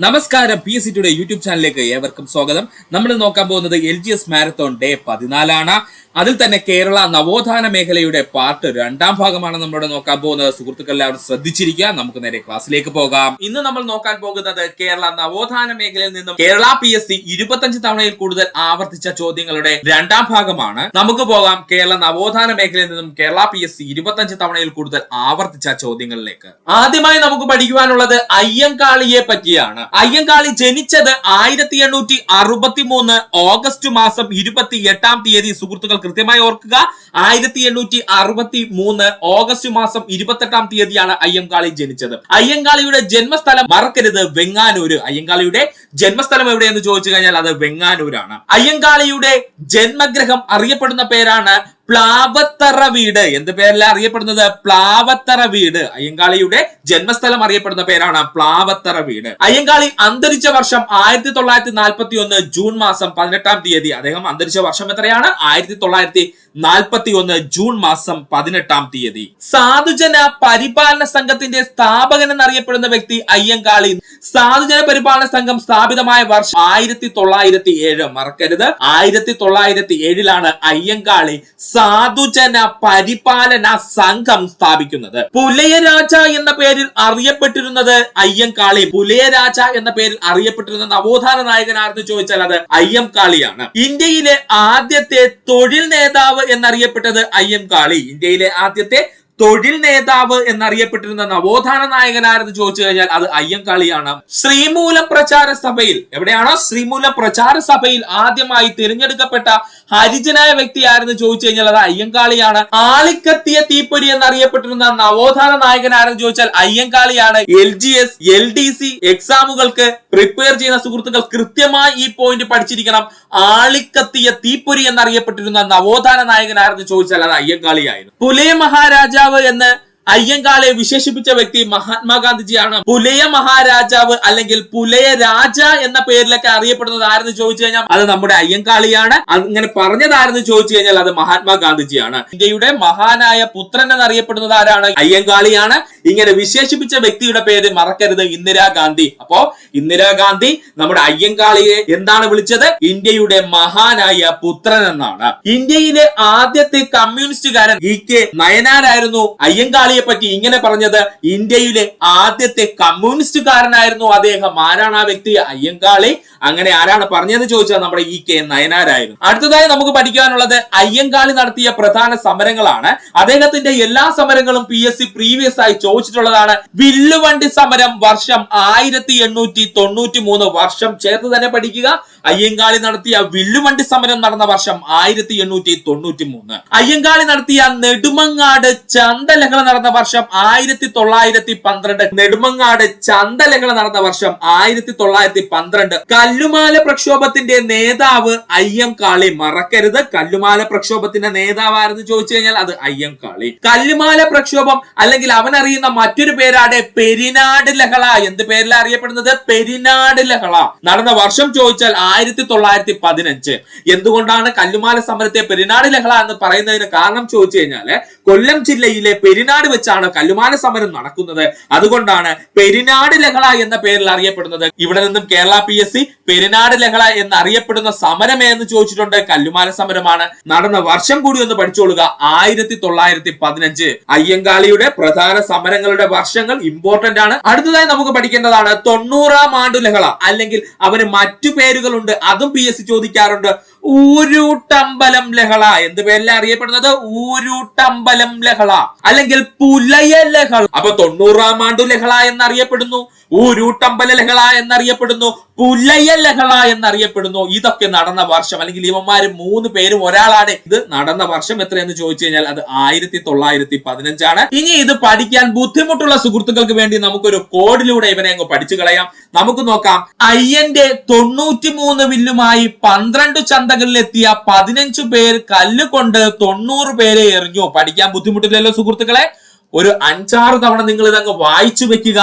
നമസ്കാരം, PSC today YouTube ചാനലിലേക്ക് ഏവർക്കും സ്വാഗതം. നമ്മൾ നോക്കാൻ പോകുന്നത് LGS മാരത്തോൺ ഡേ 14 അതിൽ തന്നെ കേരള നവോത്ഥാന മേഖലയുടെ പാർട്ട് 2 ഭാഗമാണ് നമ്മളിവിടെ നോക്കാൻ പോകുന്നത്. സുഹൃത്തുക്കൾ എല്ലാവരും ശ്രദ്ധിച്ചിരിക്കുക. നമുക്ക് നേരെ ക്ലാസ്സിലേക്ക് പോകാം. ഇന്ന് നമ്മൾ നോക്കാൻ പോകുന്നത് കേരള നവോത്ഥാന മേഖലയിൽ നിന്നും കേരള PSC 25 തവണയിൽ കൂടുതൽ ആവർത്തിച്ച ചോദ്യങ്ങളുടെ 2 ഭാഗമാണ്. നമുക്ക് പോകാം കേരള നവോത്ഥാന മേഖലയിൽ നിന്നും കേരള PSC 25 തവണയിൽ കൂടുതൽ ആവർത്തിച്ച ചോദ്യങ്ങളിലേക്ക്. ആദ്യമായി നമുക്ക് പഠിക്കുവാനുള്ളത് അയ്യങ്കാളിയെ പറ്റിയാണ്. അയ്യങ്കാളി ജനിച്ചത് 1863 ഓഗസ്റ്റ് മാസം 28 തീയതി. സുഹൃത്തുക്കൾ കൃത്യമായി ഓർക്കുക, 1863 ഓഗസ്റ്റ് മാസം 28 തീയതിയാണ് അയ്യങ്കാളി ജനിച്ചത്. അയ്യങ്കാളിയുടെ ജന്മസ്ഥലം മറക്കരുത്, വെങ്ങാനൂര്. അയ്യങ്കാളിയുടെ ജന്മസ്ഥലം എവിടെയെന്ന് ചോദിച്ചു കഴിഞ്ഞാൽ അത് വെങ്ങാനൂരാണ്. അയ്യങ്കാളിയുടെ ജന്മഗ്രഹം അറിയപ്പെടുന്ന പേരാണ് പ്ലാവത്തറ വീട്. എന്ത് പേരല്ല അറിയപ്പെടുന്നത്? പ്ലാവത്തറ വീട്. അയ്യങ്കാളിയുടെ ജന്മസ്ഥലം അറിയപ്പെടുന്ന പേരാണ് പ്ലാവത്തറ വീട്. അയ്യങ്കാളി അന്തരിച്ച വർഷം 1941 ജൂൺ മാസം 18 തീയതി. അദ്ദേഹം അന്തരിച്ച വർഷം എത്രയാണ്? 1941 ജൂൺ മാസം 18 തീയതി. സാധുജന പരിപാലന സംഘത്തിന്റെ സ്ഥാപകൻ എന്നറിയപ്പെടുന്ന വ്യക്തി അയ്യങ്കാളി. സാധുജന പരിപാലന സംഘം സ്ഥാപിതമായ വർഷം 1907. മറക്കരുത്, 1907 അയ്യങ്കാളി സാധുജന പരിപാലന സംഘം സ്ഥാപിക്കുന്നത്. പുലയരാജ എന്ന പേരിൽ അറിയപ്പെട്ടിരുന്നത് അയ്യങ്കാളി. പുലയരാജ എന്ന പേരിൽ അറിയപ്പെട്ടിരുന്ന നവോത്ഥാന നായകനാണെന്ന് ചോദിച്ചാൽ അത് അയ്യങ്കാളിയാണ്. ഇന്ത്യയിലെ ആദ്യത്തെ തൊഴിൽ നേതാവ് എന്നറിയപ്പെട്ടത് അയ്യങ്കാളി. ഇന്ത്യയിലെ ആദ്യത്തെ തൊഴിൽ നേതാവ് എന്നറിയപ്പെട്ടിരുന്ന നവോത്ഥാന നായകനാരെന്ന് ചോദിച്ചു കഴിഞ്ഞാൽ അത് അയ്യങ്കാളിയാണ്. ശ്രീമൂലം പ്രചാര സഭയിൽ, എവിടെയാണോ ശ്രീമൂലം പ്രചാര സഭയിൽ ആദ്യമായി തിരഞ്ഞെടുക്കപ്പെട്ട ഹരിജനായ വ്യക്തി ആരെന്ന് ചോദിച്ചു കഴിഞ്ഞാൽ അത് അയ്യങ്കാളിയാണ്. ആളിക്കത്തിയ തീപ്പൊരി എന്നറിയപ്പെട്ടിരുന്ന നവോത്ഥാന നായകനാരെന്ന് ചോദിച്ചാൽ അയ്യങ്കാളിയാണ്. LGS LDC എക്സാമുകൾക്ക് പ്രിപ്പയർ ചെയ്യുന്ന സുഹൃത്തുക്കൾ കൃത്യമായി ഈ പോയിന്റ് പഠിച്ചിരിക്കണം. ആളിക്കത്തിയ തീപ്പൊരി എന്നറിയപ്പെട്ടിരുന്ന നവോത്ഥാന നായകനാരെന്ന് ചോദിച്ചാൽ അത് അയ്യങ്കാളിയായിരുന്നു. പുലയ മഹാരാജാവ് എന്ന് അയ്യങ്കാളിയെ വിശേഷിപ്പിച്ച വ്യക്തി മഹാത്മാഗാന്ധിജിയാണ്. പുലയ മഹാരാജാവ് അല്ലെങ്കിൽ പുലയ രാജ എന്ന പേരിലൊക്കെ അറിയപ്പെടുന്നത് ആരെന്ന് ചോദിച്ചു കഴിഞ്ഞാൽ അത് നമ്മുടെ അയ്യങ്കാളിയാണ്. അങ്ങനെ പറഞ്ഞത് ആരെന്ന് ചോദിച്ചു കഴിഞ്ഞാൽ അത് മഹാത്മാഗാന്ധിജിയാണ്. ഇന്ത്യയുടെ മഹാനായ പുത്രൻ എന്നറിയപ്പെടുന്നത് ആരാണ്? അയ്യങ്കാളിയാണ്. ഇങ്ങനെ വിശേഷിപ്പിച്ച വ്യക്തിയുടെ പേര് മറക്കരുത്, ഇന്ദിരാഗാന്ധി. അപ്പോ ഇന്ദിരാഗാന്ധി നമ്മുടെ അയ്യങ്കാളിയെ എന്താണ് വിളിച്ചത്? ഇന്ത്യയുടെ മഹാനായ പുത്രൻ എന്നാണ്. ഇന്ത്യയിലെ ആദ്യത്തെ കമ്മ്യൂണിസ്റ്റുകാരൻ EK നയനാരായിരുന്നു അയ്യങ്കാളിയെ പറ്റി ഇങ്ങനെ പറഞ്ഞത്. ഇന്ത്യയിലെ ആദ്യത്തെ കമ്മ്യൂണിസ്റ്റുകാരനായിരുന്നു അദ്ദേഹം. ആരാണ് ആ വ്യക്തി? അയ്യങ്കാളി. അങ്ങനെ ആരാണ് പറഞ്ഞതെന്ന് ചോദിച്ചാൽ നമ്മുടെ EK നയനാരായിരുന്നു. അടുത്തതായി നമുക്ക് പഠിക്കാനുള്ളത് അയ്യങ്കാളി നടത്തിയ പ്രധാന സമരങ്ങളാണ്. അദ്ദേഹത്തിന്റെ എല്ലാ സമരങ്ങളും PSC പ്രീവിയസ് ആയി ചോദിച്ചിട്ടുള്ളതാണ്. വില്ലുവണ്ടി സമരം വർഷം 1893. വർഷം ചേർത്ത് തന്നെ പഠിക്കുക. അയ്യങ്കാളി നടത്തിയ വില്ലുവണ്ടി സമരം നടന്ന വർഷം 1893. അയ്യങ്കാളി നടത്തിയ നെടുമങ്ങാട് ചന്തലഹള നടന്ന വർഷം 1912. നെടുമങ്ങാട് ചന്തലഹള നടന്ന വർഷം 1912. കല്ലുമാല പ്രക്ഷോഭത്തിന്റെ നേതാവ് അയ്യങ്കാളി. മറക്കരുത്, കല്ലുമാല പ്രക്ഷോഭത്തിന്റെ നേതാവ് ആരെന്ന് ചോദിച്ചു കഴിഞ്ഞാൽ അത് അയ്യങ്കാളി. കല്ലുമാല പ്രക്ഷോഭം അല്ലെങ്കിൽ അവൻ അറിയുന്ന മറ്റൊരു പേരാണ് പെരിനാട് ലഹള. എന്ത് പേരിലാണ് അറിയപ്പെടുന്നത്? പെരിനാട് ലഹള നടന്ന വർഷം ചോദിച്ചാൽ 1915. എന്തുകൊണ്ടാണ് കല്ലുമാല സമരത്തെ പെരിനാട് ലഹള എന്ന് പറയുന്നതിന് കാരണം ചോദിച്ചു കഴിഞ്ഞാല് കൊല്ലം ജില്ലയിലെ പെരിനാട് വെച്ചാണ് കല്ലുമാല സമരം നടക്കുന്നത്. അതുകൊണ്ടാണ് പെരിനാട് ലഹള എന്ന പേരിൽ അറിയപ്പെടുന്നത്. ഇവിടെ നിന്നും കേരള PSC പെരിനാട് ലഹള എന്ന് അറിയപ്പെടുന്ന സമരം എന്ന് ചോദിച്ചിട്ടുണ്ട്. കല്ലുമാല സമരമാണ്. നടന്ന വർഷം കൂടി ഒന്ന് പഠിച്ചോളുക, 1915. അയ്യങ്കാളിയുടെ പ്രധാന സമരങ്ങളുടെ വർഷങ്ങൾ ഇമ്പോർട്ടന്റ് ആണ്. അടുത്തതായി നമുക്ക് പഠിക്കേണ്ടതാണ് 90-ാം ആണ്ടു ലഹള, അല്ലെങ്കിൽ അവന് മറ്റു പേരുകളുണ്ട്, അതും PSC ചോദിക്കാറുണ്ട്. ഊരൂട്ടമ്പലം ലഹള. എന്ത് പേരിലാണ് അറിയപ്പെടുന്നത്? ഊരൂട്ടമ്പലം ലഹള അല്ലെങ്കിൽ പുലയ ലഹള. അപ്പൊ 90-ാം ആണ്ടു ലഹള എന്നറിയപ്പെടുന്നു, ഊരൂട്ടമ്പല ലഹള എന്നറിയപ്പെടുന്നു, പുലയ ലഹള എന്നറിയപ്പെടുന്നു. ഇതൊക്കെ നടന്ന വർഷം, അല്ലെങ്കിൽ ഇവന്മാര് 3 പേരും ഒരാളാണ്. ഇത് നടന്ന വർഷം എത്രയെന്ന് ചോദിച്ചു കഴിഞ്ഞാൽ അത് 1915. ഇനി ഇത് പഠിക്കാൻ ബുദ്ധിമുട്ടുള്ള സുഹൃത്തുക്കൾക്ക് വേണ്ടി നമുക്കൊരു കോഡിലൂടെ ഇവനെ അങ്ങ് പഠിച്ചു കളയാം. നമുക്ക് നോക്കാം. അയ്യന്റെ 93 വില്ലുമായി 12 ചന്തകളിലെത്തിയ 15 പേർ കല്ലുകൊണ്ട് 90 പേരെ എറിഞ്ഞു. പഠിക്കാൻ ബുദ്ധിമുട്ടില്ലല്ലോ സുഹൃത്തുക്കളെ? ഒരു 5-6 തവണ നിങ്ങൾ ഇതങ്ങ് വായിച്ചു വെക്കുക.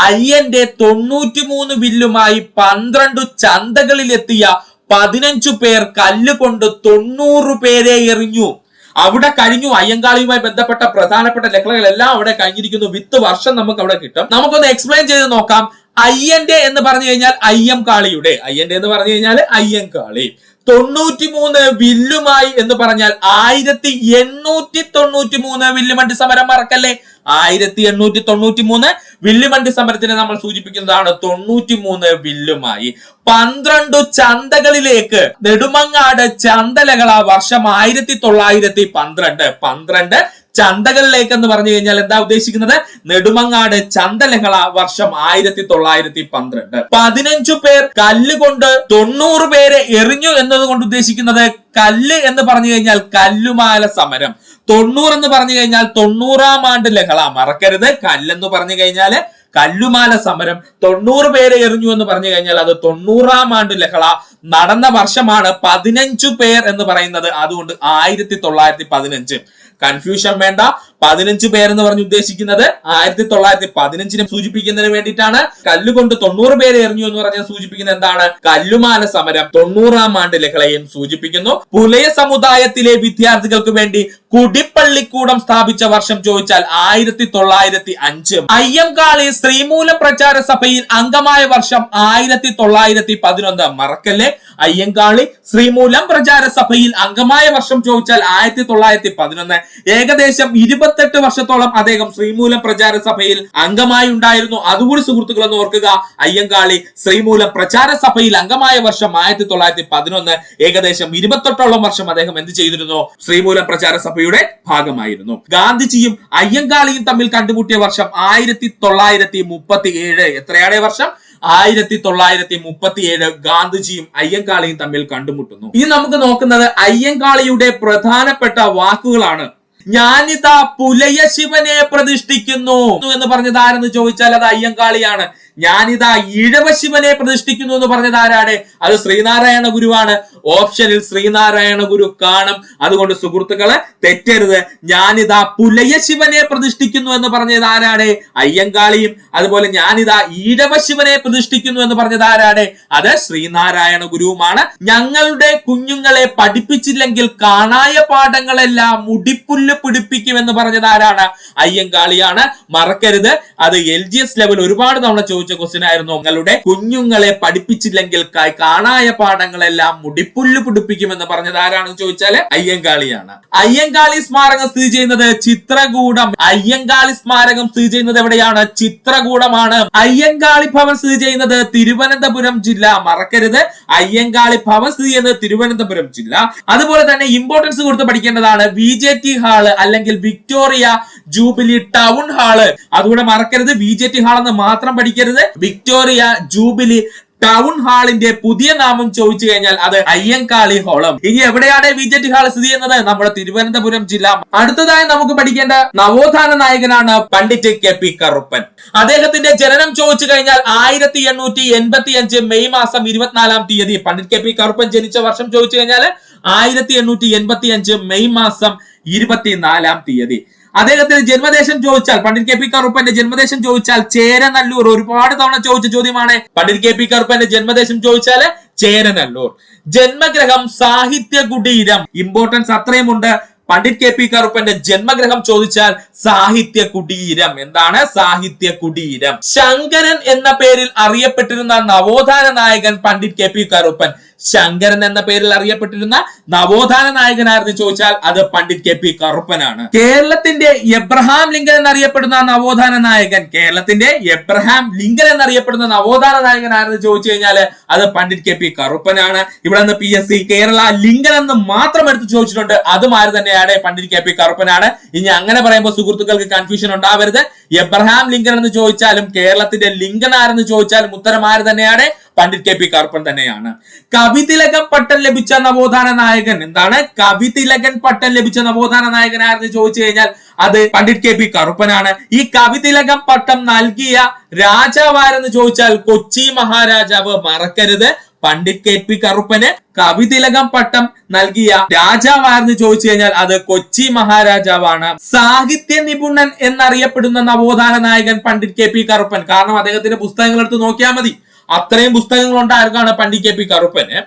അയ്യന്റെ 93 വില്ലുമായി 12 ചന്തകളിലെത്തിയ 15 പേർ കല്ലുകൊണ്ട് 90 പേരെ എറിഞ്ഞു. അവിടെ കഴിഞ്ഞു. അയ്യങ്കാളിയുമായി ബന്ധപ്പെട്ട പ്രധാനപ്പെട്ട ലഹളകളെല്ലാം അവിടെ കഴിഞ്ഞിരിക്കുന്നു. വിത്ത് വർഷം നമുക്ക് അവിടെ കിട്ടും. നമുക്കൊന്ന് എക്സ്പ്ലെയിൻ ചെയ്ത് നോക്കാം. അയ്യന്റെ എന്ന് പറഞ്ഞു കഴിഞ്ഞാൽ അയ്യങ്കാളിയുടെ, അയ്യന്റെ എന്ന് പറഞ്ഞു കഴിഞ്ഞാൽ അയ്യങ്കാളി. 93 വില്ലുമായി എന്ന് പറഞ്ഞാൽ 1893 വില്ലുമണ്ടി സമരം മറക്കല്ലേ. 1893 വില്ലുമണ്ടി സമരത്തിനെ നമ്മൾ സൂചിപ്പിക്കുന്നതാണ് 93 വില്ലുമായി. 12 ചന്തകളിലേക്ക് നെടുമങ്ങാട് ചന്തലകള വർഷം 1912. 12 ചന്തകളിലേക്ക് എന്ന് പറഞ്ഞു കഴിഞ്ഞാൽ എന്താ ഉദ്ദേശിക്കുന്നത്? നെടുമങ്ങാട് ചന്തലകള വർഷം 1912. 15 പേർ കല്ലുകൊണ്ട് 90 പേരെ എറിഞ്ഞു എന്നതുകൊണ്ട് ഉദ്ദേശിക്കുന്നത് കല്ല് എന്ന് പറഞ്ഞു കഴിഞ്ഞാൽ കല്ലുമാല സമരം. 90 എന്ന് പറഞ്ഞു കഴിഞ്ഞാൽ 90-ാം ആണ്ട് ലഹള മറക്കരുത്. കല്ലെന്ന് പറഞ്ഞു കഴിഞ്ഞാല് കല്ലുമാല സമരം. 90 പേരെ എറിഞ്ഞു എന്ന് പറഞ്ഞു കഴിഞ്ഞാൽ അത് 90-ാം ആണ്ട് ലഹള നടന്ന വർഷമാണ് 15 പേർ എന്ന് പറയുന്നത്. അതുകൊണ്ട് 1915. കൺഫ്യൂഷൻ വേണ്ട. 15 പേർ എന്ന് പറഞ്ഞ് ഉദ്ദേശിക്കുന്നത് 1915 സൂചിപ്പിക്കുന്നതിന് വേണ്ടിയിട്ടാണ്. കല്ലുകൊണ്ട് 90 പേരെ എറിഞ്ഞു എന്ന് പറഞ്ഞാൽ സൂചിപ്പിക്കുന്നത് എന്താണ്? കല്ലുമാല സമരം 90-ാം ആണ്ട് ലഹളയും സൂചിപ്പിക്കുന്നു. പുലയ സമുദായത്തിലെ വിദ്യാർത്ഥികൾക്ക് വേണ്ടി കുടിപ്പള്ളിക്കൂടം സ്ഥാപിച്ച വർഷം ചോദിച്ചാൽ 1905. അയ്യങ്കാളി ശ്രീമൂലം പ്രചാര സഭയിൽ അംഗമായ വർഷം 1911. മറക്കല്ലേ. അയ്യങ്കാളി ശ്രീമൂലം പ്രചാര സഭയിൽ അംഗമായ വർഷം ചോദിച്ചാൽ 1911. ഏകദേശം 28 വർഷത്തോളം അദ്ദേഹം ശ്രീമൂലം പ്രചാര സഭയിൽ അംഗമായി ഉണ്ടായിരുന്നു. അതുകൂടി സുഹൃത്തുക്കളെന്ന് ഓർക്കുക. അയ്യങ്കാളി ശ്രീമൂലം പ്രചാര സഭയിൽ അംഗമായ വർഷം 1911. ഏകദേശം 28ഓളം വർഷം അദ്ദേഹം എന്ത് ചെയ്തിരുന്നു? ശ്രീമൂലം പ്രചാര സഭയുടെ ഭാഗമായിരുന്നു. ഗാന്ധിജിയും അയ്യങ്കാളിയും തമ്മിൽ കണ്ടുമുട്ടിയ വർഷം 1937. എത്രയാണ് വർഷം? 1937 ഗാന്ധിജിയും അയ്യങ്കാളിയും തമ്മിൽ കണ്ടുമുട്ടുന്നു. ഇനി നമുക്ക് നോക്കുന്നത് അയ്യങ്കാളിയുടെ പ്രധാനപ്പെട്ട വാക്കുകളാണ്. ഞാനിതാ പുലയ ശിവനെ പ്രതിഷ്ഠിക്കുന്നു എന്ന് പറഞ്ഞത് ആരെന്ന് ചോദിച്ചാൽ അത് അയ്യങ്കാളിയാണ്. ഞാനിതാ ഈഴവ ശിവനെ പ്രതിഷ്ഠിക്കുന്നു എന്ന് പറഞ്ഞത് ആരാണ്? അത് ശ്രീനാരായണ ഗുരുവാണ്. ഓപ്ഷനിൽ ശ്രീനാരായണ ഗുരു കാണും. അതുകൊണ്ട് സുഹൃത്തുക്കളെ തെറ്റരുത്. ഞാനിതാ പുലയ ശിവനെ പ്രതിഷ്ഠിക്കുന്നു എന്ന് പറഞ്ഞത് ആരാണ്? അയ്യങ്കാളിയും. അതുപോലെ ഞാനിതാ ഈഴവ ശിവനെ പ്രതിഷ്ഠിക്കുന്നു എന്ന് പറഞ്ഞത് ആരാണ്? അത് ശ്രീനാരായണ ഗുരുവുമാണ്. ഞങ്ങളുടെ കുഞ്ഞുങ്ങളെ പഠിപ്പിച്ചില്ലെങ്കിൽ കാണായ പാഠങ്ങളെല്ലാം മുടിപ്പുല്ല് പിടിപ്പിക്കുമെന്ന് പറഞ്ഞത് ആരാണ്? അയ്യങ്കാളിയാണ്. മറക്കരുത്. അത് LGS ലെവൽ ഒരുപാട് തവണ ചോദിച്ച ക്വസ്റ്റ്യൻ ആയിരുന്നു. നിങ്ങളുടെ കുഞ്ഞുങ്ങളെ പഠിപ്പിച്ചില്ലെങ്കിൽ കാണായ പാഠങ്ങളെല്ലാം മുടിപ്പുല്ല് പിടിപ്പിക്കുമെന്ന് പറഞ്ഞത് ആരാണെന്ന് ചോദിച്ചാല് അയ്യങ്കാളിയാണ്. അയ്യങ്കാളി സ്മാരകം സ്ഥിതി ചെയ്യുന്നത് ചിത്രകൂടം. അയ്യങ്കാളി സ്മാരകം സ്ഥിതി ചെയ്യുന്നത് എവിടെയാണ്? ചിത്രകൂടമാണ്. അയ്യങ്കാളി ഭവൻ സ്ഥിതി ചെയ്യുന്നത് തിരുവനന്തപുരം ജില്ല. മറക്കരുത്. അയ്യങ്കാളി ഭവൻ സ്ഥിതി ചെയ്യുന്നത് തിരുവനന്തപുരം ജില്ല. അതുപോലെ തന്നെ ഇമ്പോർട്ടൻസ് കൊടുത്ത് പഠിക്കേണ്ടതാണ് VJT ഹാള് അല്ലെങ്കിൽ വിക്ടോറിയ ജൂബിലി ടൗൺ ഹാള്. അതുകൂടെ മറക്കരുത്. VJT ഹാൾ എന്ന് മാത്രം പഠിക്കരുത്. വിക്ടോറിയ ജൂബിലി ടൗൺ ഹാളിന്റെ പുതിയ നാമം ചോദിച്ചു കഴിഞ്ഞാൽ അത് അയ്യങ്കാളി ഹോളം. ഇനി എവിടെയാണ് VJT ഹാൾ സ്ഥിതി ചെയ്യുന്നത്? നമ്മുടെ തിരുവനന്തപുരം ജില്ല. അടുത്തതായി നമുക്ക് പഠിക്കേണ്ട നവോത്ഥാന നായകനാണ് പണ്ഡിറ്റ് KP കറുപ്പൻ. അദ്ദേഹത്തിന്റെ ജനനം ചോദിച്ചു കഴിഞ്ഞാൽ 1885 മെയ് മാസം 24-ാം തീയതി. പണ്ഡിറ്റ് KP കറുപ്പൻ ജനിച്ച വർഷം ചോദിച്ചു കഴിഞ്ഞാൽ 1885 മെയ് മാസം 24-ാം തീയതി. അദ്ദേഹത്തിന്റെ ജന്മദേശം ചോദിച്ചാൽ, പണ്ഡിറ്റ് KP കറുപ്പന്റെ ജന്മദേശം ചോദിച്ചാൽ ചേരനല്ലൂർ. ഒരുപാട് തവണ ചോദിച്ച ചോദ്യമാണ്. പണ്ഡിറ്റ് KP കറുപ്പന്റെ ജന്മദേശം ചോദിച്ചാൽ ചേരനല്ലൂർ. ജന്മഗ്രഹം സാഹിത്യ കുടീരം. ഇമ്പോർട്ടൻസ് അത്രയും ഉണ്ട്. പണ്ഡിറ്റ് KP കറുപ്പന്റെ ജന്മഗ്രഹം ചോദിച്ചാൽ സാഹിത്യ കുടീരം. എന്താണ് സാഹിത്യ കുടീരം? ശങ്കരൻ എന്ന പേരിൽ അറിയപ്പെട്ടിരുന്ന നവോത്ഥാന നായകൻ പണ്ഡിറ്റ് KP കറുപ്പൻ. ശങ്കരൻ എന്ന പേരിൽ അറിയപ്പെട്ടിരുന്ന നവോത്ഥാന നായകനായിരുന്നു ചോദിച്ചാൽ അത് പണ്ഡിറ്റ് KP കറുപ്പനാണ്. കേരളത്തിന്റെ എബ്രഹാം ലിങ്കൻ എന്നറിയപ്പെടുന്ന നവോത്ഥാന നായകൻ. കേരളത്തിന്റെ എബ്രഹാം ലിങ്കൻ എന്നറിയപ്പെടുന്ന നവോത്ഥാന നായകനായിരുന്നു ചോദിച്ചു കഴിഞ്ഞാൽ അത് പണ്ഡിറ്റ് KP കറുപ്പനാണ്. ഇവിടെ നിന്ന് PSC കേരള ലിങ്കൻ എന്ന് മാത്രം എടുത്ത് ചോദിച്ചിട്ടുണ്ട്. അതും ആര് തന്നെയാണ്? പണ്ഡിറ്റ് KP കറുപ്പനാണ്. ഇനി അങ്ങനെ പറയുമ്പോൾ സുഹൃത്തുക്കൾക്ക് കൺഫ്യൂഷൻ ഉണ്ടാവരുത്. എബ്രഹാം ലിങ്കൻ എന്ന് ചോദിച്ചാലും കേരളത്തിന്റെ ലിങ്കൻ ആരെന്ന് ചോദിച്ചാലും ഉത്തരം ആര് തന്നെയാണ്? പണ്ഡിറ്റ് KP കറുപ്പൻ തന്നെയാണ്. കവിതിലകൻ പട്ടം ലഭിച്ച നവോത്ഥാന നായകൻ. എന്താണ് കവിതിലകൻ പട്ടം ലഭിച്ച നവോത്ഥാന നായകനായിരുന്നു ചോദിച്ചു കഴിഞ്ഞാൽ അത് പണ്ഡിറ്റ് KP കറുപ്പനാണ്. ഈ കവിതിലകം പട്ടം നൽകിയ രാജാവാരെന്ന് ചോദിച്ചാൽ കൊച്ചി മഹാരാജാവ്. മറക്കരുത്. പണ്ഡിറ്റ് KP കറുപ്പന് കവിതിലകം പട്ടം നൽകിയ രാജാവാരെന്ന് ചോദിച്ചു കഴിഞ്ഞാൽ അത് കൊച്ചി മഹാരാജാവാണ്. സാഹിത്യ നിപുണൻ എന്നറിയപ്പെടുന്ന നവോത്ഥാന നായകൻ പണ്ഡിറ്റ് KP കറുപ്പൻ. കാരണം അദ്ദേഹത്തിന്റെ പുസ്തകങ്ങൾ എടുത്ത് നോക്കിയാൽ മതി. അത്രയും പുസ്തകങ്ങൾ ഉണ്ടായിരിക്കാണ് പണ്ഡിറ്റ് KP കറുപ്പന്.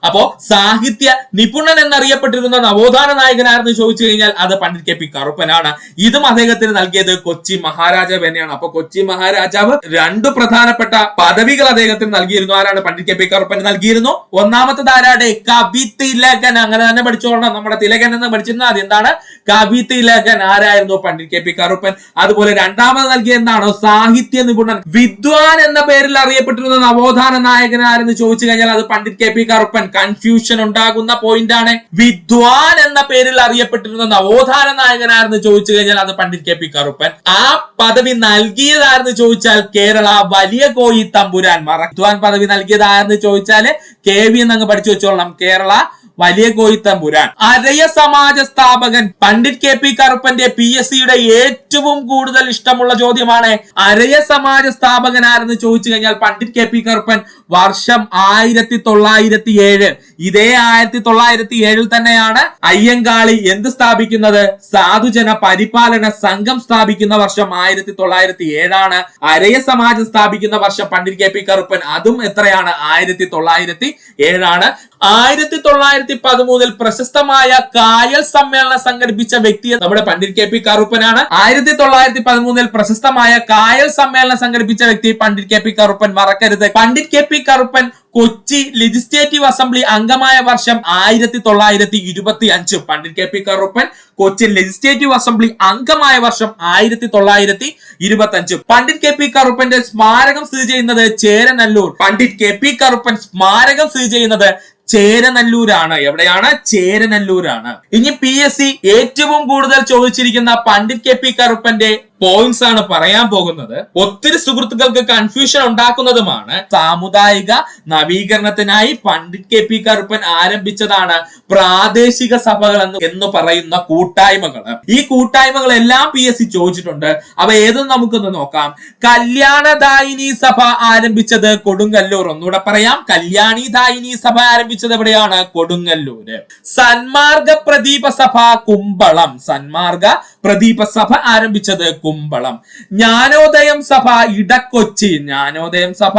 അപ്പോ സാഹിത്യ നിപുണൻ എന്നറിയപ്പെട്ടിരുന്ന നവോത്ഥാന നായകനാരെന്ന് ചോദിച്ചു കഴിഞ്ഞാൽ അത് പണ്ഡിറ്റ് കെ പി കറുപ്പനാണ്. ഇതും അദ്ദേഹത്തിന് നൽകിയത് കൊച്ചി മഹാരാജാവ് തന്നെയാണ്. അപ്പൊ കൊച്ചി മഹാരാജാവ് രണ്ടു പ്രധാനപ്പെട്ട പദവികൾ അദ്ദേഹത്തിന് നൽകിയിരുന്നു. ആരാണ്? പണ്ഡിറ്റ് കെ പി കറുപ്പൻ നൽകിയിരുന്നു. ഒന്നാമത്തത് ആരാടെ? കവി തിലകൻ. അങ്ങനെ തന്നെ പഠിച്ചോളണം. നമ്മുടെ തിലകൻ എന്ന് പഠിച്ചിരുന്ന അത് എന്താണ്? കവി തിലകൻ. ആരായിരുന്നു? Pandit K P Karuppan. അതുപോലെ രണ്ടാമത് നൽകിയ എന്താണ്? സാഹിത്യ നിപുണൻ. വിദ്വാൻ എന്ന പേരിൽ അറിയപ്പെട്ടിരുന്ന നവോത്ഥാന നായകൻ ആരെന്ന് ചോദിച്ചു കഴിഞ്ഞാൽ അത് Pandit K P Karuppan. Confusion ഉണ്ടാകുന്ന പോയിന്റ് ആണ്. വിദ്വാൻ എന്ന പേരിൽ അറിയപ്പെട്ടിരുന്ന നവോത്ഥാന നായകൻ ആരെന്ന് ചോദിച്ചു കഴിഞ്ഞാൽ അത് പണ്ഡിറ്റ് കെ പി കറുപ്പൻ. ആ പദവി നൽകിയതാരെന്ന് ചോദിച്ചാൽ കേരള വലിയ കോയി തമ്പുരാൻ. വിദ്വാൻ പദവി നൽകിയത് ആരെന്ന് ചോദിച്ചാല് KV എന്നങ്ങ് പഠിച്ചു വെച്ചോളണം. കേരള വലിയ കോയി തമ്പുരാൻ. അരയ സമാജ സ്ഥാപകൻ പണ്ഡിറ്റ് കെ പി കറുപ്പന്റെ PSCയുടെ ഏറ്റവും കൂടുതൽ ഇഷ്ടമുള്ള ചോദ്യമാണ്. അരയ സമാജ സ്ഥാപകൻ ആരെന്ന് ചോദിച്ചു കഴിഞ്ഞാൽ പണ്ഡിറ്റ് കെ പി കറുപ്പൻ. വർഷം 1907. ഇതേ 1907 തന്നെയാണ് അയ്യങ്കാളി എന്ത് സ്ഥാപിക്കുന്നത്? സാധുജന പരിപാലന സംഘം സ്ഥാപിക്കുന്ന വർഷം 1907 ആണ്. അരയ സമാജം സ്ഥാപിക്കുന്ന വർഷം പണ്ഡിറ്റ് കെ പി കറുപ്പൻ. അതും എത്രയാണ്? 1907 ആണ്. 1913 പ്രശസ്തമായ കായൽ സമ്മേളനം സംഘടിപ്പിച്ച വ്യക്തി നമ്മുടെ പണ്ഡിറ്റ് കെ പി കറുപ്പനാണ്. 1913 പ്രശസ്തമായ കായൽ സമ്മേളനം സംഘടിപ്പിച്ച വ്യക്തി പണ്ഡിറ്റ് കെ പി കറുപ്പൻ. മറക്കരുത്. Pandit K P Karuppan Kochi legislative assembly അംഗമായ വർഷം 1925. Pandit K P Karuppan Kochi legislative assembly അംഗമായ വർഷം 1925. പണ്ഡിറ്റ് കെ പി കറുപ്പന്റെ സ്മാരകം സ്ഥിതി ചെയ്യുന്നത് ചേരനല്ലൂർ. പണ്ഡിറ്റ് കെ പി കറുപ്പൻ സ്മാരകം സ്ഥിതി ചെയ്യുന്നത് ചേരനല്ലൂരാണ്. എവിടെയാണ്? ചേരനല്ലൂരാണ്. ഇനി PSC ഏറ്റവും കൂടുതൽ ചോദിച്ചിരിക്കുന്ന പണ്ഡിറ്റ് കെ പി കറുപ്പന്റെ പോയിന്റ്സ് ആണ് പറയാൻ പോകുന്നത്. ഒത്തിരി സുഹൃത്തുക്കൾക്ക് കൺഫ്യൂഷൻ ഉണ്ടാക്കുന്നതുമാണ്. സാമുദായിക നവീകരണത്തിനായി പണ്ഡിറ്റ് കെ പി കറുപ്പൻ ആരംഭിച്ചതാണ് പ്രാദേശിക സഭകൾ എന്ന് പറയുന്ന കൂട്ടായ്മകൾ. ഈ കൂട്ടായ്മകൾ എല്ലാം PSC ചോദിച്ചിട്ടുണ്ട്. അവ ഏതെന്ന് നമുക്കൊന്ന് നോക്കാം. കല്യാണദായിനി സഭ ആരംഭിച്ചത് കൊടുങ്ങല്ലൂർ. ഒന്നുകൂടെ പറയാം. കല്യാണിദായിനി സഭ ആരംഭിച്ചത് എവിടെയാണ്? കൊടുങ്ങല്ലൂര്. സന്മാർഗ പ്രദീപ സഭ കുമ്പളം. സന്മാർഗ പ്രദീപ സഭ ആരംഭിച്ചത് കുമ്പളം. ജ്ഞാനോദയം സഭ ഇടക്കൊച്ചി. ജ്ഞാനോദയം സഭ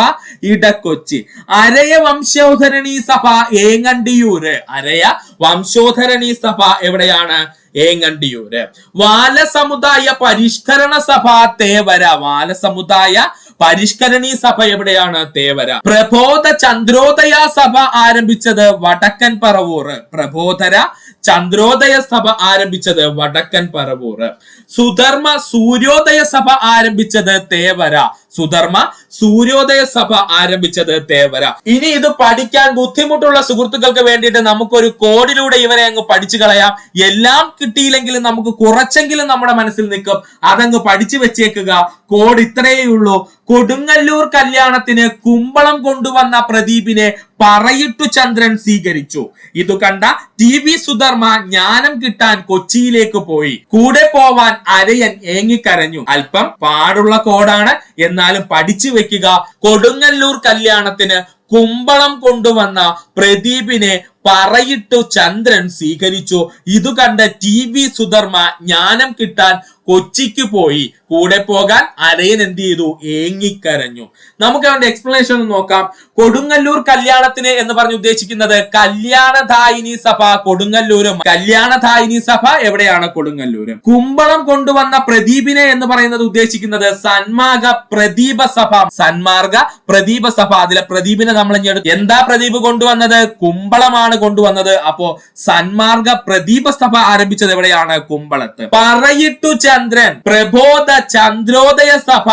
ഇടക്കൊച്ചി. അരയ വംശോധരണി സഭ ഏങ്ങണ്ടിയൂര്. അരയ വംശോധരണി സഭ എവിടെയാണ്? ഏങ്ങണ്ടിയൂര്. വാലസമുദായ പരിഷ്കരണ സഭ തേവര. വാലസമുദായ പരിഷ്കരണീ സഭ എവിടെയാണ്? തേവര. പ്രബോധ ചന്ദ്രോദയ സഭ ആരംഭിച്ചത് വടക്കൻ പറവൂർ. പ്രബോധര ചന്ദ്രോദയ സഭ ആരംഭിച്ചത് വടക്കൻ പറവൂർ. സുധർമ്മ സൂര്യോദയ സഭ ആരംഭിച്ചത് തേവര. സുധർമ്മ സൂര്യോദയ സഭ ആരംഭിച്ചത് തേവര. ഇനി ഇത് പഠിക്കാൻ ബുദ്ധിമുട്ടുള്ള സുഹൃത്തുക്കൾക്ക് വേണ്ടിയിട്ട് നമുക്കൊരു കോഡിലൂടെ ഇവരെ അങ്ങ് പഠിച്ചു കളയാം. എല്ലാം കിട്ടിയില്ലെങ്കിലും നമുക്ക് കുറച്ചെങ്കിലും നമ്മുടെ മനസ്സിൽ നിൽക്കും. അതങ്ങ് പഠിച്ചു വെച്ചേക്കുക. കോഡ് ഇത്രയേ ഉള്ളൂ. കൊടുങ്ങല്ലൂർ കല്യാണത്തിന് കുമ്പളം കൊണ്ടുവന്ന പ്രദീപിനെ പറയിട്ടു ചന്ദ്രൻ സ്വീകരിച്ചു. ഇത് കണ്ട TV സുധർമ്മ ജ്ഞാനം കിട്ടാൻ കൊച്ചിയിലേക്ക് പോയി. കൂടെ പോവാൻ അരയൻ ഏങ്ങിക്കരഞ്ഞു. അല്പം പാടുള്ള കോഡാണ്, എന്നാലും പഠിച്ചു വെക്കുക. കൊടുങ്ങല്ലൂർ കല്യാണത്തിന് കുമ്പളം കൊണ്ടുവന്ന പ്രദീപിനെ പറയിട്ടു ചന്ദ്രൻ സ്വീകരിച്ചു. ഇത് കണ്ട TV സുധർമ്മ ജ്ഞാനം കിട്ടാൻ കൊച്ചിക്ക് പോയി. കൂടെ പോകാൻ അരയൻ എന്ത് ചെയ്തു? ഏങ്ങിക്കരഞ്ഞു. നമുക്ക് അവന്റെ എക്സ്പ്ലനേഷൻ ഒന്ന് നോക്കാം. കൊടുങ്ങല്ലൂർ കല്യാണത്തിന് എന്ന് പറഞ്ഞ് ഉദ്ദേശിക്കുന്നത് കല്യാണദായിനി സഭ കൊടുങ്ങല്ലൂരും. കല്യാണദായിനി സഭ എവിടെയാണ്? കൊടുങ്ങല്ലൂരും. കുമ്പളം കൊണ്ടുവന്ന പ്രദീപിനെ എന്ന് പറയുന്നത് ഉദ്ദേശിക്കുന്നത് സന്മാർഗ പ്രദീപ സഭ. സന്മാർഗ പ്രദീപ സഭ. അതിലെ പ്രദീപിനെ നമ്മൾ എന്താ പ്രദീപ് കൊണ്ടുവന്നത്? കുമ്പളമാണ് കൊണ്ടുവന്നത്. അപ്പോ സന്മാർഗ പ്രദീപ സഭ ആരംഭിച്ചത് എവിടെയാണ്? കുമ്പളത്ത്. പറയിട്ടു ചന്ദ്രൻ പ്രബോധ ചന്ദ്രോദയ സഭ.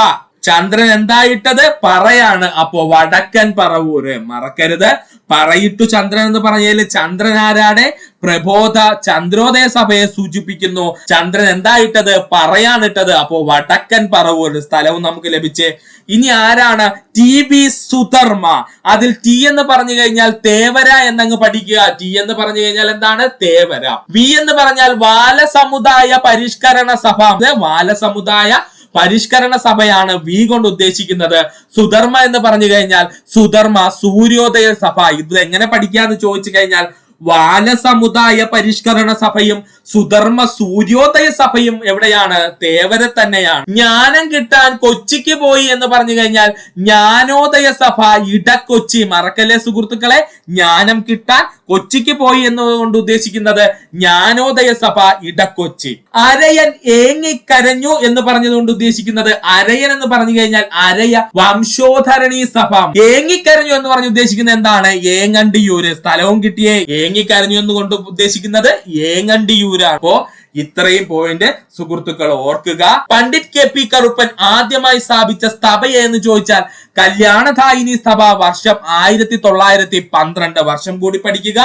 ചന്ദ്രൻ എന്തായിട്ടത്? പറയാണ്. അപ്പോ വടക്കൻ പറവൂര്. മറക്കരുത്. പറയിട്ടു ചന്ദ്രൻ എന്ന് പറഞ്ഞാൽ ചന്ദ്രൻ ആരാടെ? പ്രബോധ ചന്ദ്രോദയ സഭയെ സൂചിപ്പിക്കുന്നു. ചന്ദ്രൻ എന്തായിട്ടത്? പറയാനിട്ടത്. അപ്പോ വടക്കൻ പറവൂർ സ്ഥലവും നമുക്ക് ലഭിച്ച്. ഇനി ആരാണ്? TV സുധർമ്മ. അതിൽ T എന്ന് പറഞ്ഞു കഴിഞ്ഞാൽ തേവര എന്നങ്ങ് പഠിക്കുക. T എന്ന് പറഞ്ഞു കഴിഞ്ഞാൽ എന്താണ്? തേവര. V എന്ന് പറഞ്ഞാൽ വാലസമുദായ പരിഷ്കരണ സഭ. വാലസമുദായ പരിഷ്കരണ സഭയാണ് V കൊണ്ട് ഉദ്ദേശിക്കുന്നത്. സുധർമ്മ എന്ന് പറഞ്ഞു കഴിഞ്ഞാൽ സുധർമ്മ സൂര്യോദയ സഭ. ഇത് എങ്ങനെ പഠിക്കാന്ന് ചോദിച്ചു കഴിഞ്ഞാൽ വാലസമുദായ പരിഷ്കരണ സഭയും സുധർമ്മ സൂര്യോദയ സഭയും എവിടെയാണ്? തേവര തന്നെയാണ്. ജ്ഞാനം കിട്ടാൻ കൊച്ചിക്ക് പോയി എന്ന് പറഞ്ഞു കഴിഞ്ഞാൽ ജ്ഞാനോദയ സഭ ഇടക്കൊച്ചി. മറക്കല്ലേ സുഹൃത്തുക്കളെ, ജ്ഞാനം കിട്ടാൻ കൊച്ചിക്ക് പോയി എന്നുകൊണ്ട് ഉദ്ദേശിക്കുന്നത് ജ്ഞാനോദയ സഭ ഇടക്കൊച്ചി. അരയൻ ഏങ്ങിക്കരഞ്ഞു എന്ന് പറഞ്ഞതുകൊണ്ട് ഉദ്ദേശിക്കുന്നത് അരയൻ എന്ന് പറഞ്ഞു കഴിഞ്ഞാൽ അരയ വംശോധരണി സഭ. ഏങ്ങിക്കരഞ്ഞു എന്ന് പറഞ്ഞ് ഉദ്ദേശിക്കുന്നത് എന്താണ്? ഏങ്ങണ്ടിയൂര്. സ്ഥലവും കിട്ടിയേ. ഏങ്ങിക്കരഞ്ഞു എന്നുകൊണ്ട് ഉദ്ദേശിക്കുന്നത് ഏങ്ങണ്ടിയൂരാണ്. അപ്പോ ഇത്രയും പോയിന്റ് സുഹൃത്തുക്കൾ ഓർക്കുക. പണ്ഡിറ്റ് KP കറുപ്പൻ ആദ്യമായി സ്ഥാപിച്ച സഭ എന്ന് ചോദിച്ചാൽ കല്യാണദായിനി സഭ. വർഷം 1912. വർഷം കൂടി പഠിക്കുക.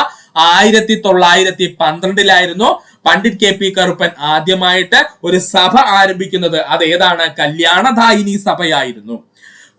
1912 പണ്ഡിറ്റ് KP കറുപ്പൻ ആദ്യമായിട്ട് ഒരു സഭ ആരംഭിക്കുന്നത്. അത് ഏതാണ്? കല്യാണദായിനി സഭയായിരുന്നു.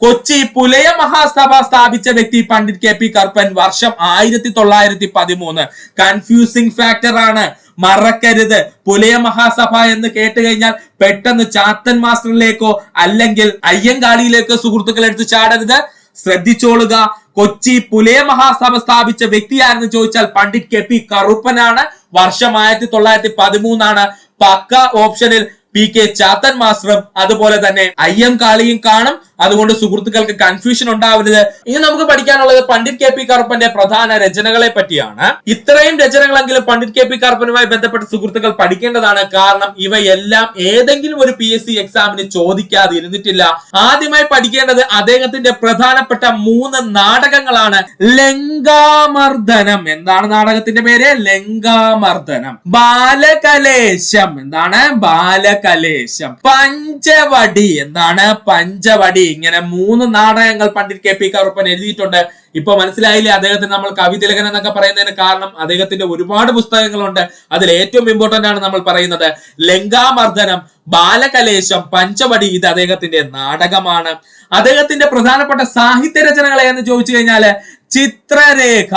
കൊച്ചി പുലയ മഹാസഭ സ്ഥാപിച്ച വ്യക്തി പണ്ഡിറ്റ് KP കറുപ്പൻ. വർഷം 1913. കൺഫ്യൂസിംഗ് ഫാക്ടർ ആണ്, മറക്കരുത്. പുലയ മഹാസഭ എന്ന് കേട്ട് കഴിഞ്ഞാൽ പെട്ടെന്ന് ചാത്തൻ മാസ്റ്ററിലേക്കോ അല്ലെങ്കിൽ അയ്യങ്കാളിയിലേക്കോ സുഹൃത്തുക്കൾ എടുത്ത് ചാടരുത്. ശ്രദ്ധിച്ചോളുക. കൊച്ചി പുലയ മഹാസഭ സ്ഥാപിച്ച വ്യക്തിയാരെന്ന് ചോദിച്ചാൽ പണ്ഡിറ്റ് KP കറുപ്പനാണ്. വർഷം 1913. പക്ക ഓപ്ഷനിൽ PK ചാത്തൻ മാസ്റ്ററും അതുപോലെ തന്നെ അയ്യങ്കാളിയും കാണും. അതുകൊണ്ട് സുഹൃത്തുക്കൾക്ക് കൺഫ്യൂഷൻ ഉണ്ടാവരുത്. ഇനി നമുക്ക് പഠിക്കാനുള്ളത് പണ്ഡിറ്റ് KP കറുപ്പന്റെ പ്രധാന രചനകളെ പറ്റിയാണ്. ഇത്രയും രചനകളെങ്കിലും പണ്ഡിറ്റ് KP കറുപ്പനുമായി ബന്ധപ്പെട്ട സുഹൃത്തുക്കൾ പഠിക്കേണ്ടതാണ്. കാരണം ഇവയെല്ലാം ഏതെങ്കിലും ഒരു PSC എക്സാമിന് ചോദിക്കാതെ ഇരുന്നിട്ടില്ല. ആദ്യമായി പഠിക്കേണ്ടത് അദ്ദേഹത്തിന്റെ പ്രധാനപ്പെട്ട 3 നാടകങ്ങളാണ്. ലങ്കാമർദ്ദനം. എന്താണ് നാടകത്തിന്റെ പേര്? ലങ്കാമർദ്ദനം. ബാലകലേശം. എന്താണ്? ബാലകലേശം. പഞ്ചവടി. എന്താണ്? പഞ്ചവടി. ഇങ്ങനെ 3 നാടകങ്ങൾ പണ്ഡിറ്റ് KP കറുപ്പൻ എഴുതിയിട്ടുണ്ട്. ഇപ്പൊ മനസ്സിലായില്ലേ അദ്ദേഹത്തിന് നമ്മൾ കവിതിലകൻ എന്നൊക്കെ പറയുന്നതിന് കാരണം? അദ്ദേഹത്തിന്റെ ഒരുപാട് പുസ്തകങ്ങളുണ്ട്. അതിൽ ഏറ്റവും ഇമ്പോർട്ടന്റ് ആണ് നമ്മൾ പറയുന്നത് ലങ്കാമർദ്ദനം, ബാലകലേശം, പഞ്ചവടി. ഇത് അദ്ദേഹത്തിന്റെ നാടകമാണ്. അദ്ദേഹത്തിന്റെ പ്രധാനപ്പെട്ട സാഹിത്യ രചനകളെ എന്ന് ചോദിച്ചു കഴിഞ്ഞാല് ചിത്രരേഖ,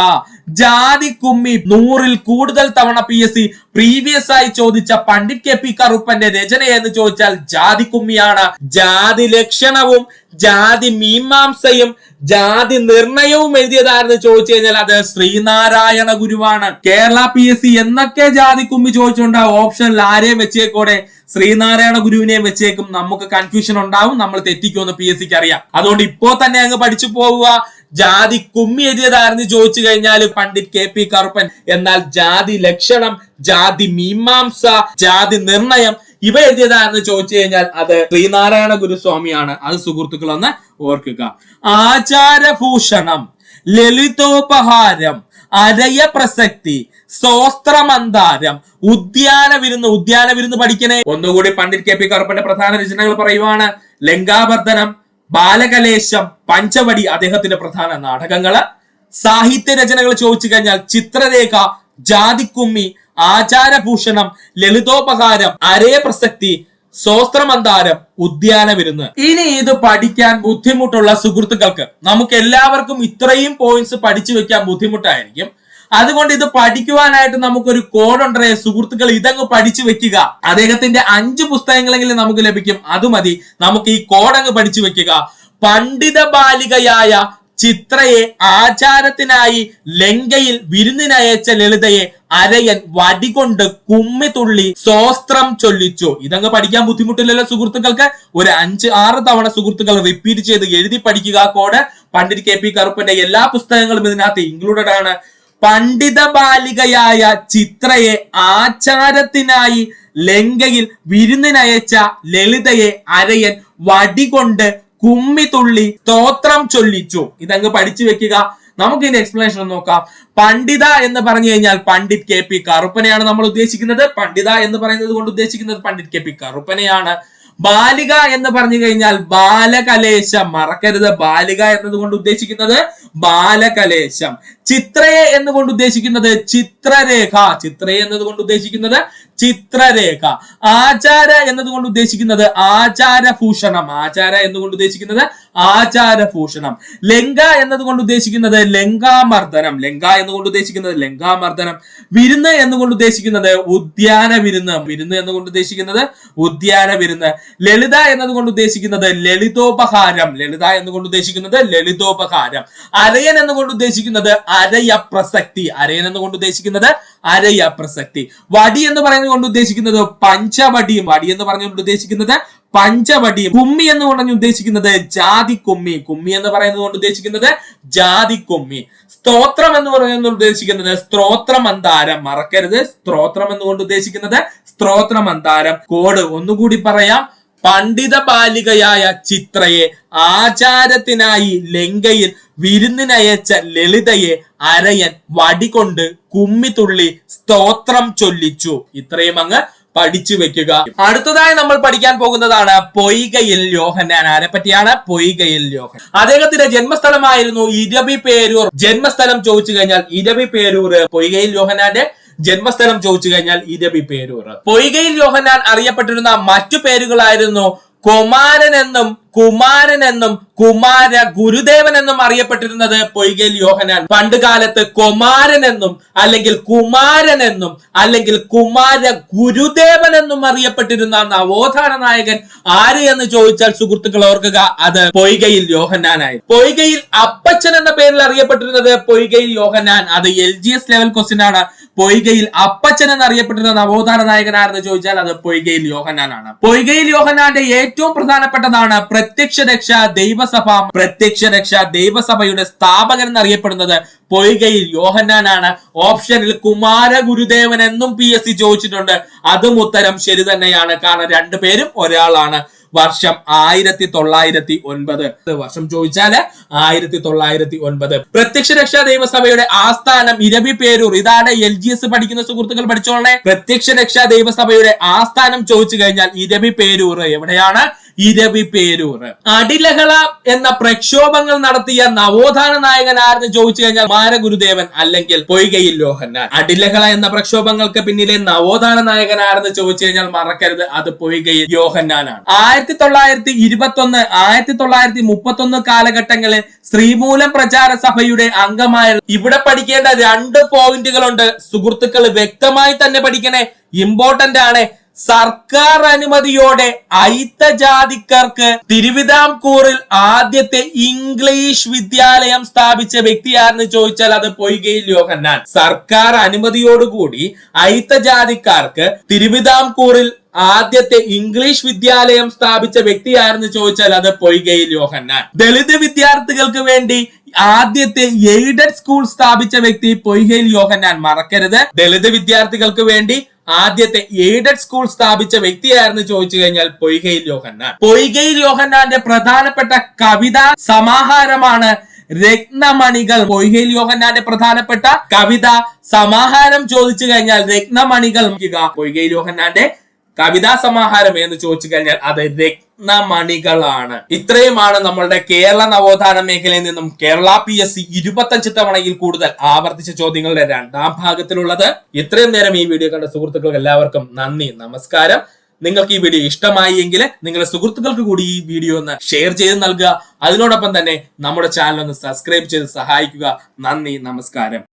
ജാതിക്കുമ്മി. 100-ൽ കൂടുതൽ തവണ PSC പ്രീവിയസ് ആയി ചോദിച്ച പണ്ഡിറ്റ് KP കറുപ്പന്റെ രചന എന്ന് ചോദിച്ചാൽ ജാതിക്കുമ്മിയാണ്. ജാതി ലക്ഷണവും ജാതി മീമാംസയും ജാതി നിർണയവും എഴുതിയതാരെന്ന് ചോദിച്ചു കഴിഞ്ഞാൽ അത് ശ്രീനാരായണ ഗുരുവാണ്. കേരള PSC എന്നൊക്കെ ജാതിക്കുമ്മി ചോദിച്ചുകൊണ്ട് ഓപ്ഷനിൽ ആരെയും വെച്ചേക്കോടെ? ശ്രീനാരായണ ഗുരുവിനെയും വെച്ചേക്കും. നമുക്ക് കൺഫ്യൂഷൻ ഉണ്ടാവും, നമ്മൾ തെറ്റിക്കുമെന്ന് PSCക്ക് അറിയാം. അതുകൊണ്ട് ഇപ്പോ തന്നെ അങ്ങ് പഠിച്ചു പോവുക. ജാതി കുമ്മി എഴുതിയതാരെന്ന് ചോദിച്ചു കഴിഞ്ഞാൽ പണ്ഡിറ്റ് KP കറുപ്പൻ. എന്നാൽ ജാതി ലക്ഷണം, ജാതി മീമാംസ, ജാതി നിർണയം ഇവ എഴുതിയതാരെന്ന് ചോദിച്ചു കഴിഞ്ഞാൽ അത് ശ്രീനാരായണ ഗുരുസ്വാമിയാണ്. അത് സുഹൃത്തുക്കൾ ഒന്ന് ഓർക്കുക. ആചാരഭൂഷണം, ലളിതോപഹാരം, അരയ പ്രസക്തി, സ്വസ്ത്രമന്താരം, ഉദ്യാന വിരുന്ന്. ഉദ്യാന വിരുന്ന് പഠിക്കണേ. ഒന്നുകൂടി പണ്ഡിറ്റ് KP കറുപ്പന്റെ പ്രധാന രചനകൾ പറയുവാണ്. ലങ്കാവർദ്ധനം, ബാലകലേശം, പഞ്ചവടി അദ്ദേഹത്തിന്റെ പ്രധാന നാടകങ്ങള്. സാഹിത്യ രചനകൾ ചോദിച്ചു കഴിഞ്ഞാൽ ചിത്രരേഖ, ജാതിക്കുമ്മി, ആചാരഭൂഷണം, ലളിതോപഹാരം, അരയ പ്രസക്തി, സ്വസ്ത്രമന്താരം, ഉദ്യാന വിരുന്ന്. ഇനി ഇത് പഠിക്കാൻ ബുദ്ധിമുട്ടുള്ള സുഹൃത്തുക്കൾക്ക്, നമുക്ക് എല്ലാവർക്കും ഇത്രയും പോയിന്റ്സ് പഠിച്ചു വെക്കാൻ ബുദ്ധിമുട്ടായിരിക്കും. അതുകൊണ്ട് ഇത് പഠിക്കുവാനായിട്ട് നമുക്കൊരു കോഡ് ഉണ്ടേ സുഹൃത്തുക്കൾ. ഇതങ്ങ് പഠിച്ചു വെക്കുക. അദ്ദേഹത്തിന്റെ 5 പുസ്തകങ്ങളെങ്കിലും നമുക്ക് ലഭിക്കും. അത് മതി. നമുക്ക് ഈ കോഡ് അങ്ങ് പഠിച്ചു വെക്കുക. പണ്ഡിത ബാലികയായ ചിത്രയെ ആചാരത്തിനായി ലങ്കയിൽ വിരുന്നിനയച്ച ലളിതയെ അരയൻ വടികൊണ്ട് കുമ്മിത്തുള്ളി സ്വസ്ത്രം ചൊല്ലിച്ചു. ഇതങ്ങ് പഠിക്കാൻ ബുദ്ധിമുട്ടില്ലല്ലോ സുഹൃത്തുക്കൾക്ക്. ഒരു 5-6 തവണ സുഹൃത്തുക്കൾ റിപ്പീറ്റ് ചെയ്ത് എഴുതി പഠിക്കുക കോഡ്. പണ്ഡിറ്റ് KP കറുപ്പന്റെ എല്ലാ പുസ്തകങ്ങളും ഇതിനകത്ത് ഇൻക്ലൂഡഡ് ആണ്. പണ്ഡിത ബാലികയായ ചിത്രയെ ആചാരത്തിനായി ലങ്കയിൽ വിരുന്നിനയച്ച ലളിതയെ അരയൻ വടികൊണ്ട് കുമ്മിത്തുള്ളി സ്തോത്രം ചൊല്ലിച്ചു. ഇതങ്ങ് പഠിച്ചു വെക്കുക. നമുക്ക് ഇതിന്റെ എക്സ്പ്ലനേഷൻ നോക്കാം. പണ്ഡിത എന്ന് പറഞ്ഞു കഴിഞ്ഞാൽ പണ്ഡിറ്റ് KP കറുപ്പനെയാണ് നമ്മൾ ഉദ്ദേശിക്കുന്നത്. പണ്ഡിത എന്ന് പറയുന്നത് കൊണ്ട് ഉദ്ദേശിക്കുന്നത് പണ്ഡിറ്റ് KP കറുപ്പനെയാണ്. ബാലിക എന്ന് പറഞ്ഞു കഴിഞ്ഞാൽ ബാലകലേശം. മറക്കരുത്, ബാലിക എന്നതുകൊണ്ട് ഉദ്ദേശിക്കുന്നത് ബാലകലേശം. ചിത്രയെ എന്നുകൊണ്ട് ഉദ്ദേശിക്കുന്നത് ചിത്രരേഖ. ചിത്രയെ എന്നതുകൊണ്ട് ഉദ്ദേശിക്കുന്നത് ചിത്രരേഖ. ആചാര എന്നതുകൊണ്ട് ഉദ്ദേശിക്കുന്നത് ആചാരഭൂഷണം. ആചാര എന്നുകൊണ്ട് ഉദ്ദേശിക്കുന്നത് ആചാരഭൂഷണം. ലങ്ക എന്നതുകൊണ്ട് ഉദ്ദേശിക്കുന്നത് ലങ്കാമർദ്ദനം. ലങ്ക എന്നുകൊണ്ട് ഉദ്ദേശിക്കുന്നത് ലങ്കാമർദ്ദനം. വിരുന്ന് എന്നുകൊണ്ട് ഉദ്ദേശിക്കുന്നത് ഉദ്യാന വിരുന്ന്. വിരുന്ന് എന്നുകൊണ്ട് ഉദ്ദേശിക്കുന്നത് ഉദ്യാന വിരുന്ന്. ലളിത എന്നതുകൊണ്ട് ഉദ്ദേശിക്കുന്നത് ലളിതോപഹാരം. ലളിത എന്നുകൊണ്ട് ഉദ്ദേശിക്കുന്നത് ലളിതോപഹാരം. അരയൻ എന്നുകൊണ്ട് ഉദ്ദേശിക്കുന്നത് അരയ പ്രസക്തി. അരയൻ എന്നുകൊണ്ട് ഉദ്ദേശിക്കുന്നത് അരയ പ്രസക്തി. വടി എന്ന് പറയുന്നത് കൊണ്ട് ഉദ്ദേശിക്കുന്നത് പഞ്ചവടിയും. വടി എന്ന് പറഞ്ഞുകൊണ്ട് ഉദ്ദേശിക്കുന്നത് പഞ്ചവടിയും. കുമ്മി എന്ന് പറഞ്ഞു ഉദ്ദേശിക്കുന്നത് ജാതി കുമ്മി. കുമ്മി എന്ന് പറയുന്നത് കൊണ്ട് ഉദ്ദേശിക്കുന്നത് ജാതി കുമ്മി. സ്തോത്രം എന്ന് പറയുന്നത് ഉദ്ദേശിക്കുന്നത് സ്ത്രോത്രമന്താരം. മറക്കരുത്, സ്ത്രോത്രം എന്നുകൊണ്ട് ഉദ്ദേശിക്കുന്നത് സ്ത്രോത്രമന്താരം. കോഡ് ഒന്നുകൂടി പറയാം. പണ്ഡിത ബാലികയായ ചിത്രയെ ആചാരത്തിനായി ലങ്കയിൽ വിരുന്നിനയച്ച ലളിതയെ അരയൻ വടികൊണ്ട് കുമ്മിത്തുള്ളി സ്തോത്രം ചൊല്ലിച്ചു. ഇത്രയും അങ്ങ് പഠിച്ചു വെക്കുക. അടുത്തതായി നമ്മൾ പഠിക്കാൻ പോകുന്നതാണ് പൊയ്കയിൽ യോഹന്നാൻ. ആരെ പറ്റിയാണ്? പൊയ്കയിൽ യോഹന്നാൻ. അദ്ദേഹത്തിന്റെ ജന്മസ്ഥലമായിരുന്നു ഇരവിപേരൂർ. ജന്മസ്ഥലം ചോദിച്ചു കഴിഞ്ഞാൽ ഇരവിപേരൂർ. പൊയ്കയിൽ യോഹന്നാന്റെ ജന്മസ്ഥലം ചോദിച്ചു കഴിഞ്ഞാൽ ഇരവിപേരൂർ. പൊയ്കയിൽ യോഹന്നാൻ അറിയപ്പെട്ടിരുന്ന മറ്റു പേരുകളായിരുന്നു കുമാരൻ എന്നും കുമാരൻ എന്നും കുമാര ഗുരുദേവൻ എന്നും അറിയപ്പെട്ടിരുന്നത് പൊയ്കയിൽ യോഹന്നാൻ. പണ്ട് കാലത്ത് കുമാരൻ എന്നും അല്ലെങ്കിൽ കുമാരൻ എന്നും അല്ലെങ്കിൽ കുമാര ഗുരുദേവൻ എന്നും അറിയപ്പെട്ടിരുന്ന നവോത്ഥാന നായകൻ ആര് എന്ന് ചോദിച്ചാൽ സുഹൃത്തുക്കൾ ഓർക്കുക, അത് പൊയ്കയിൽ യോഹന്നാനായി. പൊയ്കയിൽ അപ്പച്ചൻ എന്ന പേരിൽ അറിയപ്പെട്ടിരുന്നത് പൊയ്കയിൽ യോഹന്നാൻ. അത് LGS ലെവൽ ക്വസ്റ്റ്യൻ ആണ്. പൊയ്കയിൽ അപ്പച്ചൻ എന്നറിയപ്പെട്ടിരുന്ന നവോത്ഥാന നായകൻ ആരെന്ന് ചോദിച്ചാൽ അത് പൊയ്കയിൽ യോഹന്നാനാണ്. പൊയ്കയിൽ യോഹന്നാന്റെ ഏറ്റവും പ്രധാനപ്പെട്ടതാണ് പ്രത്യക്ഷ രക്ഷ ദൈവസഭ. പ്രത്യക്ഷ രക്ഷ ദൈവസഭയുടെ സ്ഥാപകൻ എന്നറിയപ്പെടുന്നത് പൊയ്കയിൽ യോഹന്നാനാണ്. ഓപ്ഷനിൽ കുമാര ഗുരുദേവൻ എന്നും PSC ചോദിച്ചിട്ടുണ്ട്. അതും ഉത്തരം ശരി തന്നെയാണ്. കാരണം രണ്ടുപേരും ഒരാളാണ്. വർഷം 1909. വർഷം ചോദിച്ചാല് 1909. പ്രത്യക്ഷ രക്ഷാ ദൈവസഭയുടെ ആസ്ഥാനം ഇരവിപേരൂർ. ഇതാണ് LGS പഠിക്കുന്ന സുഹൃത്തുക്കൾ പഠിച്ചോളെ. പ്രത്യക്ഷ രക്ഷാ ദൈവസഭയുടെ ആസ്ഥാനം ചോദിച്ചു കഴിഞ്ഞാൽ ഇരവിപേരൂർ. എവിടെയാണ്? ഇരവിപേരൂർ. അടിലഹള എന്ന പ്രക്ഷോഭങ്ങൾ നടത്തിയ നവോത്ഥാന നായകൻ ആരെന്ന് ചോദിച്ചു കഴിഞ്ഞാൽ കുമാരഗുരുദേവൻ അല്ലെങ്കിൽ പൊയ്കയിൽ യോഹന്നാൻ. അടിലഹള എന്ന പ്രക്ഷോഭങ്ങൾക്ക് പിന്നിലെ നവോത്ഥാന നായകൻ ആരെന്ന് ചോദിച്ചു കഴിഞ്ഞാൽ മറക്കരുത്, അത് പൊയ്കയിൽ യോഹന്നാനാണ്. 1921, 1931 കാലഘട്ടങ്ങളിൽ ശ്രീമൂലം പ്രചാര സഭയുടെ അംഗമായ. ഇവിടെ പഠിക്കേണ്ട 2 പോയിന്റുകളുണ്ട് സുഹൃത്തുക്കൾ, വ്യക്തമായി തന്നെ പഠിക്കണേ, ഇമ്പോർട്ടന്റ് ആണ്. സർക്കാർ അനുമതിയോടെ അയിത്ത ജാതിക്കാർക്ക് തിരുവിതാംകൂറിൽ ആദ്യത്തെ ഇംഗ്ലീഷ് വിദ്യാലയം സ്ഥാപിച്ച വ്യക്തി ആരെന്ന് ചോദിച്ചാൽ അത് പൊയ്കയിൽ യോഹന്നാൻ. സർക്കാർ അനുമതിയോടുകൂടി അയിത്ത ജാതിക്കാർക്ക് തിരുവിതാംകൂറിൽ ആദ്യത്തെ ഇംഗ്ലീഷ് വിദ്യാലയം സ്ഥാപിച്ച വ്യക്തി ആരെന്ന് ചോദിച്ചാൽ അത് പൊയ്കയിൽ യോഹന്നാൻ. ദളിത് വിദ്യാർത്ഥികൾക്ക് വേണ്ടി ആദ്യത്തെ എയ്ഡഡ് സ്കൂൾ സ്ഥാപിച്ച വ്യക്തി പൊയ്കയിൽ യോഹന്നാൻ. മറക്കരുത്, ദളിത് വിദ്യാർത്ഥികൾക്ക് വേണ്ടി ആദ്യത്തെ എയ്ഡഡ് സ്കൂൾ സ്ഥാപിച്ച വ്യക്തിയായിരുന്നു ചോദിച്ചു കഴിഞ്ഞാൽ പൊയ്കയിൽ യോഹന്നാൻ. പൊയ്കയിൽ യോഹന്നാന്റെ പ്രധാനപ്പെട്ട കവിതാ സമാഹാരമാണ് രത്നമണികൾ. പൊയ്കയിൽ യോഹന്നാന്റെ പ്രധാനപ്പെട്ട കവിതാ സമാഹാരം ചോദിച്ചു കഴിഞ്ഞാൽ രത്നമണികൾ. പൊയ്കയിൽ യോഹന്നാന്റെ കവിതാ സമാഹാരം എന്ന് ചോദിച്ചു കഴിഞ്ഞാൽ അത് രത്നമണികളാണ്. ഇത്രയുമാണ് നമ്മളുടെ കേരള നവോത്ഥാന മേഖലയിൽ നിന്നും കേരള PSC 25 തവണയിൽ കൂടുതൽ ആവർത്തിച്ച ചോദ്യങ്ങളുടെ 2ാം ഭാഗത്തിലുള്ളത്. ഇത്രയും നേരം ഈ വീഡിയോ കണ്ട സുഹൃത്തുക്കൾക്ക് എല്ലാവർക്കും നന്ദി, നമസ്കാരം. നിങ്ങൾക്ക് ഈ വീഡിയോ ഇഷ്ടമായി എങ്കിൽ നിങ്ങളുടെ സുഹൃത്തുക്കൾക്ക് കൂടി ഈ വീഡിയോ ഒന്ന് ഷെയർ ചെയ്ത് നൽകുക. അതിനോടൊപ്പം തന്നെ നമ്മുടെ ചാനൽ ഒന്ന് സബ്സ്ക്രൈബ് ചെയ്ത് സഹായിക്കുക. നന്ദി, നമസ്കാരം.